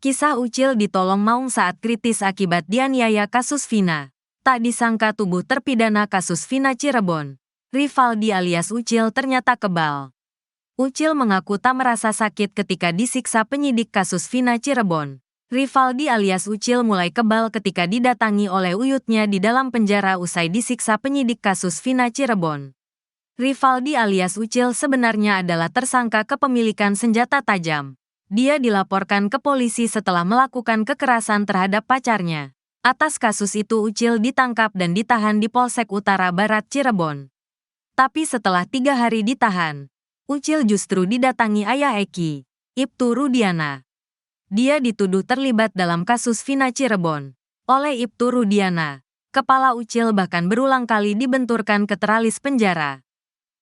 Kisah Ucil ditolong Maung saat kritis akibat dianiaya kasus Vina. Tak disangka tubuh terpidana kasus Vina Cirebon, Rivaldi alias Ucil ternyata kebal. Ucil mengaku tak merasa sakit ketika disiksa penyidik kasus Vina Cirebon. Rivaldi alias Ucil mulai kebal ketika didatangi oleh uyutnya di dalam penjara usai disiksa penyidik kasus Vina Cirebon. Rivaldi alias Ucil sebenarnya adalah tersangka kepemilikan senjata tajam. Dia dilaporkan ke polisi setelah melakukan kekerasan terhadap pacarnya. Atas kasus itu Ucil ditangkap dan ditahan di Polsek Utara Barat Cirebon. Tapi setelah 3 hari ditahan, Ucil justru didatangi ayah Eki, Ibtu Rudiana. Dia dituduh terlibat dalam kasus Vina Cirebon. Oleh Ibtu Rudiana, kepala Ucil bahkan berulang kali dibenturkan ke teralis penjara.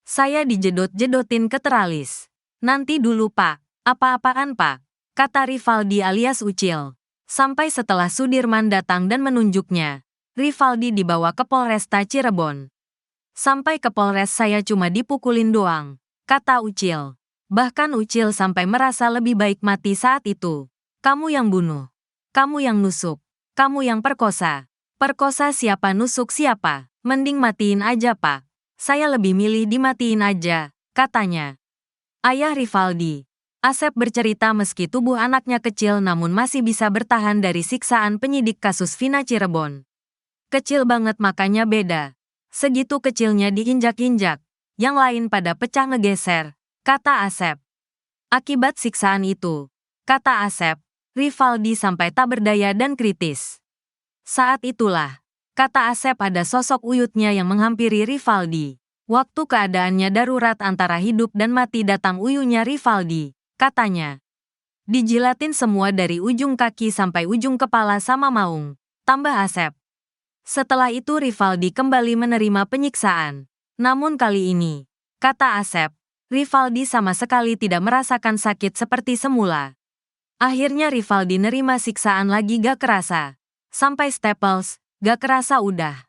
"Saya dijedot-jedotin ke teralis. Nanti dulu Pak. Apa-apaan Pak?" kata Rivaldi alias Ucil. Sampai setelah Sudirman datang dan menunjuknya, Rivaldi dibawa ke Polresta Cirebon. "Sampai ke Polres saya cuma dipukulin doang," kata Ucil. Bahkan Ucil sampai merasa lebih baik mati saat itu. "Kamu yang bunuh. Kamu yang nusuk. Kamu yang perkosa. Perkosa siapa nusuk siapa? Mending matiin aja Pak. Saya lebih milih dimatiin aja," katanya. Ayah Rivaldi, Asep bercerita meski tubuh anaknya kecil namun masih bisa bertahan dari siksaan penyidik kasus Vina Cirebon. "Kecil banget makanya beda. Segitu kecilnya diinjak-injak. Yang lain pada pecah ngegeser," kata Asep. Akibat siksaan itu, kata Asep, Rivaldi sampai tak berdaya dan kritis. Saat itulah, kata Asep, ada sosok uyutnya yang menghampiri Rivaldi. Waktu keadaannya darurat antara hidup dan mati datang uyunya Rivaldi. Katanya, "Dijilatin semua dari ujung kaki sampai ujung kepala sama Maung," tambah Asep. Setelah itu Rivaldi kembali menerima penyiksaan. Namun kali ini, kata Asep, Rivaldi sama sekali tidak merasakan sakit seperti semula. Akhirnya Rivaldi nerima siksaan lagi gak kerasa. Sampai staples, gak kerasa udah.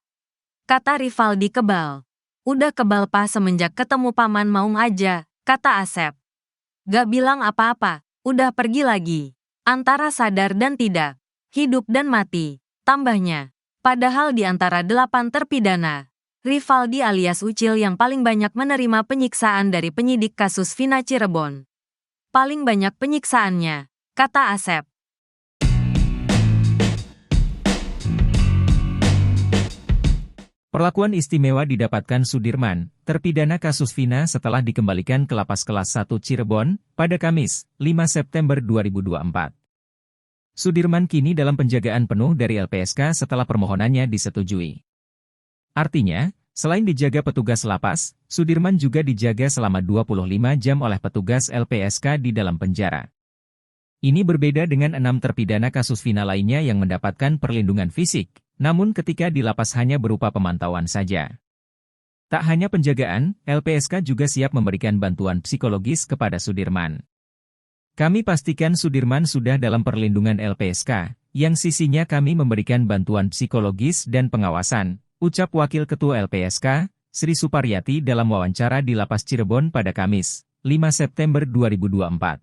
Kata Rivaldi kebal. "Udah kebal Pak semenjak ketemu Paman Maung aja," kata Asep. "Gak bilang apa-apa, udah pergi lagi. Antara sadar dan tidak, hidup dan mati," tambahnya. Padahal di antara 8 terpidana, Rivaldi alias Ucil yang paling banyak menerima penyiksaan dari penyidik kasus Vina Cirebon. "Paling banyak penyiksaannya," kata Asep. Perlakuan istimewa didapatkan Sudirman, terpidana kasus Vina setelah dikembalikan ke Lapas Kelas 1 Cirebon, pada Kamis, 5 September 2024. Sudirman kini dalam penjagaan penuh dari LPSK setelah permohonannya disetujui. Artinya, selain dijaga petugas lapas, Sudirman juga dijaga selama 25 jam oleh petugas LPSK di dalam penjara. Ini berbeda dengan 6 terpidana kasus Vina lainnya yang mendapatkan perlindungan fisik, namun ketika di lapas hanya berupa pemantauan saja. Tak hanya penjagaan, LPSK juga siap memberikan bantuan psikologis kepada Sudirman. "Kami pastikan Sudirman sudah dalam perlindungan LPSK, yang sisinya kami memberikan bantuan psikologis dan pengawasan," ucap Wakil Ketua LPSK, Sri Suparyati dalam wawancara di Lapas Cirebon pada Kamis, 5 September 2024.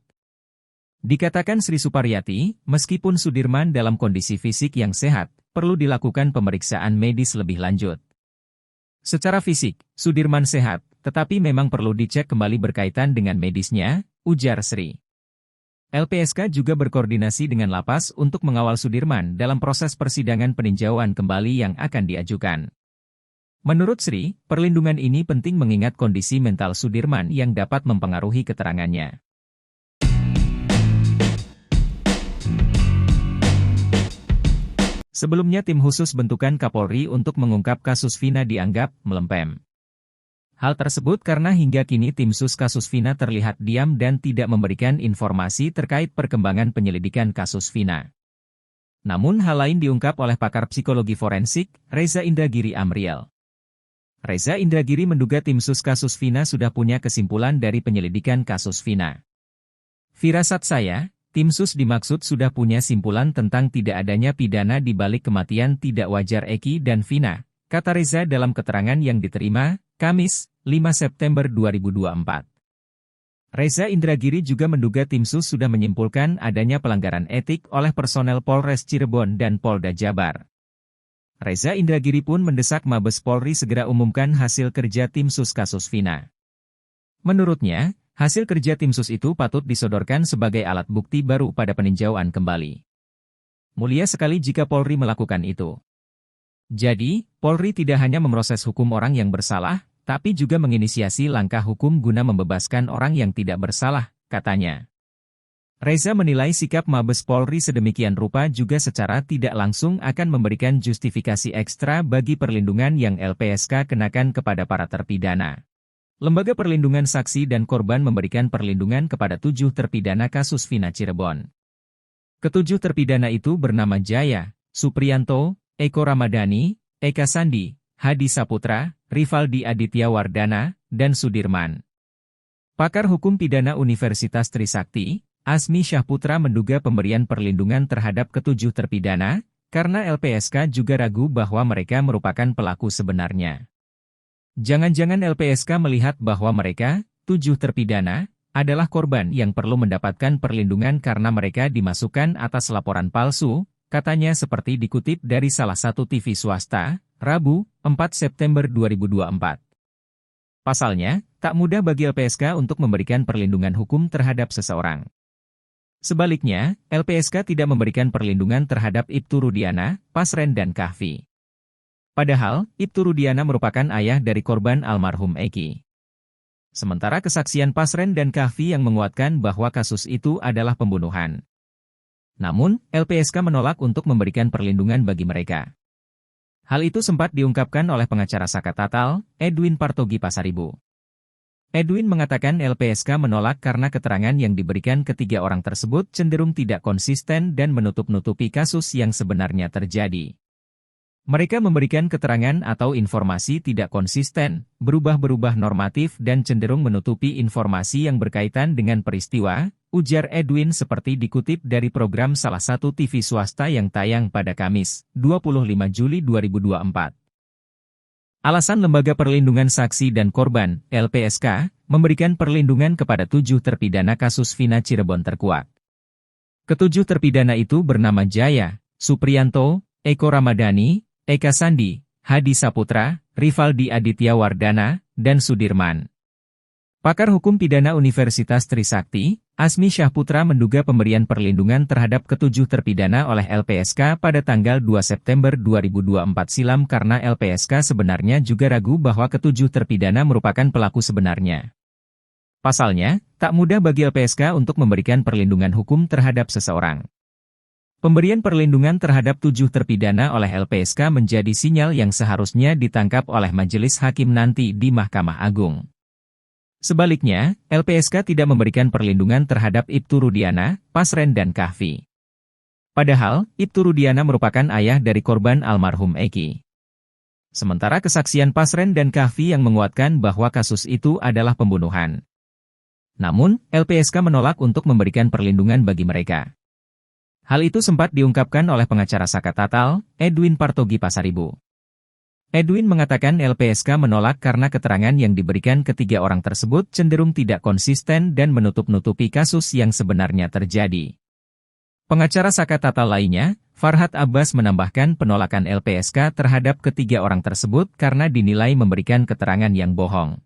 Dikatakan Sri Suparyati, meskipun Sudirman dalam kondisi fisik yang sehat, perlu dilakukan pemeriksaan medis lebih lanjut. "Secara fisik, Sudirman sehat, tetapi memang perlu dicek kembali berkaitan dengan medisnya," ujar Sri. LPSK juga berkoordinasi dengan lapas untuk mengawal Sudirman dalam proses persidangan peninjauan kembali yang akan diajukan. Menurut Sri, perlindungan ini penting mengingat kondisi mental Sudirman yang dapat mempengaruhi keterangannya. Sebelumnya tim khusus bentukan Kapolri untuk mengungkap kasus Vina dianggap melempem. Hal tersebut karena hingga kini tim sus kasus Vina terlihat diam dan tidak memberikan informasi terkait perkembangan penyelidikan kasus Vina. Namun hal lain diungkap oleh pakar psikologi forensik, Reza Indragiri Amriel. Reza Indragiri menduga tim sus kasus Vina sudah punya kesimpulan dari penyelidikan kasus Vina. "Firasat saya, tim sus dimaksud sudah punya simpulan tentang tidak adanya pidana di balik kematian tidak wajar Eki dan Vina," kata Reza dalam keterangan yang diterima, Kamis, 5 September 2024. Reza Indragiri juga menduga tim sus sudah menyimpulkan adanya pelanggaran etik oleh personel Polres Cirebon dan Polda Jabar. Reza Indragiri pun mendesak Mabes Polri segera umumkan hasil kerja tim sus kasus Vina. Menurutnya, hasil kerja tim sus itu patut disodorkan sebagai alat bukti baru pada peninjauan kembali. Mulia sekali jika Polri melakukan itu. Jadi, Polri tidak hanya memproses hukum orang yang bersalah, tapi juga menginisiasi langkah hukum guna membebaskan orang yang tidak bersalah, katanya. Reza menilai sikap Mabes Polri sedemikian rupa juga secara tidak langsung akan memberikan justifikasi ekstra bagi perlindungan yang LPSK kenakan kepada para terpidana. Lembaga Perlindungan Saksi dan Korban memberikan perlindungan kepada 7 terpidana kasus Vina Cirebon. Ketujuh terpidana itu bernama Jaya, Supriyanto, Eko Ramadhani, Eka Sandi, Hadi Saputra, Rivaldi Aditya Wardana, dan Sudirman. Pakar Hukum Pidana Universitas Trisakti, Asmi Syahputra menduga pemberian perlindungan terhadap ketujuh terpidana, karena LPSK juga ragu bahwa mereka merupakan pelaku sebenarnya. Jangan-jangan LPSK melihat bahwa mereka, 7 terpidana, adalah korban yang perlu mendapatkan perlindungan karena mereka dimasukkan atas laporan palsu, katanya seperti dikutip dari salah satu TV swasta, Rabu, 4 September 2024. Pasalnya, tak mudah bagi LPSK untuk memberikan perlindungan hukum terhadap seseorang. Sebaliknya, LPSK tidak memberikan perlindungan terhadap Ibtu Rudiana, Pasren dan Kahfi. Padahal, Ibtu Rudiana merupakan ayah dari korban almarhum Eki. Sementara kesaksian Pasren dan Kahfi yang menguatkan bahwa kasus itu adalah pembunuhan. Namun, LPSK menolak untuk memberikan perlindungan bagi mereka. Hal itu sempat diungkapkan oleh pengacara Saka Tatal, Edwin Partogi Pasaribu. Edwin mengatakan LPSK menolak karena keterangan yang diberikan ketiga orang tersebut cenderung tidak konsisten dan menutup-nutupi kasus yang sebenarnya terjadi. Mereka memberikan keterangan atau informasi tidak konsisten, berubah-berubah normatif dan cenderung menutupi informasi yang berkaitan dengan peristiwa, ujar Edwin seperti dikutip dari program salah satu TV swasta yang tayang pada Kamis, 25 Juli 2024. Alasan Lembaga Perlindungan Saksi dan Korban, LPSK, memberikan perlindungan kepada 7 terpidana kasus Vina Cirebon terkuat. Ketujuh terpidana itu bernama Jaya, Supriyanto, Eko Ramadhani, Eka Sandi, Hadi Saputra, Rivaldi Aditya Wardana, dan Sudirman. Pakar Hukum Pidana Universitas Trisakti, Asmi Syahputra menduga pemberian perlindungan terhadap ketujuh terpidana oleh LPSK pada tanggal 2 September 2024 silam karena LPSK sebenarnya juga ragu bahwa ketujuh terpidana merupakan pelaku sebenarnya. Pasalnya, tak mudah bagi LPSK untuk memberikan perlindungan hukum terhadap seseorang. Pemberian perlindungan terhadap 7 terpidana oleh LPSK menjadi sinyal yang seharusnya ditangkap oleh majelis hakim nanti di Mahkamah Agung. Sebaliknya, LPSK tidak memberikan perlindungan terhadap Ibtu Rudiana, Pasren dan Kahfi. Padahal, Ibtu Rudiana merupakan ayah dari korban almarhum Eki. Sementara kesaksian Pasren dan Kahfi yang menguatkan bahwa kasus itu adalah pembunuhan. Namun, LPSK menolak untuk memberikan perlindungan bagi mereka. Hal itu sempat diungkapkan oleh pengacara Saka Tatal, Edwin Partogi Pasaribu. Edwin mengatakan LPSK menolak karena keterangan yang diberikan ketiga orang tersebut cenderung tidak konsisten dan menutup-nutupi kasus yang sebenarnya terjadi. Pengacara Saka Tatal lainnya, Farhad Abbas menambahkan penolakan LPSK terhadap ketiga orang tersebut karena dinilai memberikan keterangan yang bohong.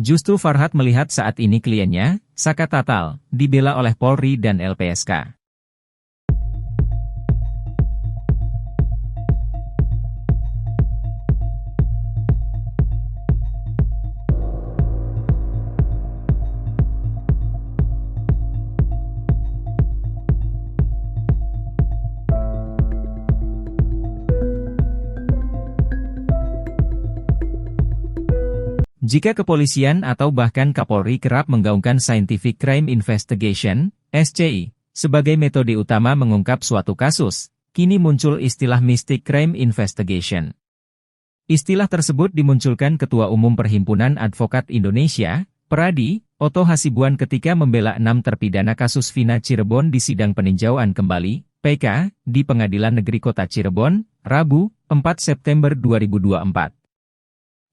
Justru Farhad melihat saat ini kliennya, Saka Tatal, dibela oleh Polri dan LPSK. Jika kepolisian atau bahkan Kapolri kerap menggaungkan Scientific Crime Investigation, SCI, sebagai metode utama mengungkap suatu kasus, kini muncul istilah Mystic Crime Investigation. Istilah tersebut dimunculkan Ketua Umum Perhimpunan Advokat Indonesia, Peradi, Oto Hasibuan ketika membela 6 terpidana kasus Vina Cirebon di sidang peninjauan kembali, PK, di Pengadilan Negeri Kota Cirebon, Rabu, 4 September 2024.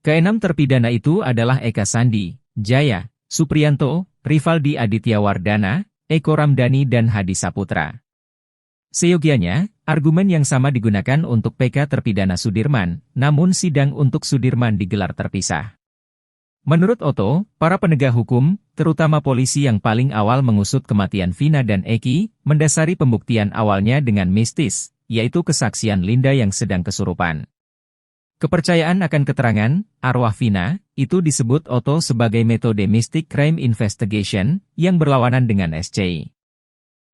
Keenam terpidana itu adalah Eka Sandi, Jaya, Supriyanto, Rivaldi Aditya Wardana, Eko Ramdhani dan Hadi Saputra. Seyogianya, argumen yang sama digunakan untuk PK terpidana Sudirman, namun sidang untuk Sudirman digelar terpisah. Menurut Otto, para penegak hukum, terutama polisi yang paling awal mengusut kematian Vina dan Eki, mendasari pembuktian awalnya dengan mistis, yaitu kesaksian Linda yang sedang kesurupan. Kepercayaan akan keterangan arwah Vina itu disebut Otto sebagai metode Mystic Crime Investigation yang berlawanan dengan SCI.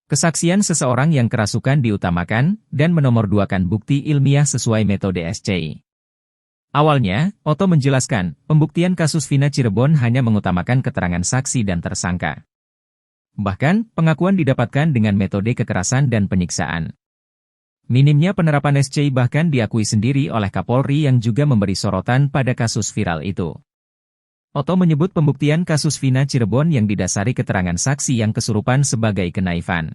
Kesaksian seseorang yang kerasukan diutamakan dan menomorduakan bukti ilmiah sesuai metode SCI. Awalnya, Otto menjelaskan, pembuktian kasus Vina Cirebon hanya mengutamakan keterangan saksi dan tersangka. Bahkan, pengakuan didapatkan dengan metode kekerasan dan penyiksaan. Minimnya penerapan SCI bahkan diakui sendiri oleh Kapolri yang juga memberi sorotan pada kasus viral itu. Otto menyebut pembuktian kasus Vina Cirebon yang didasari keterangan saksi yang kesurupan sebagai kenaifan.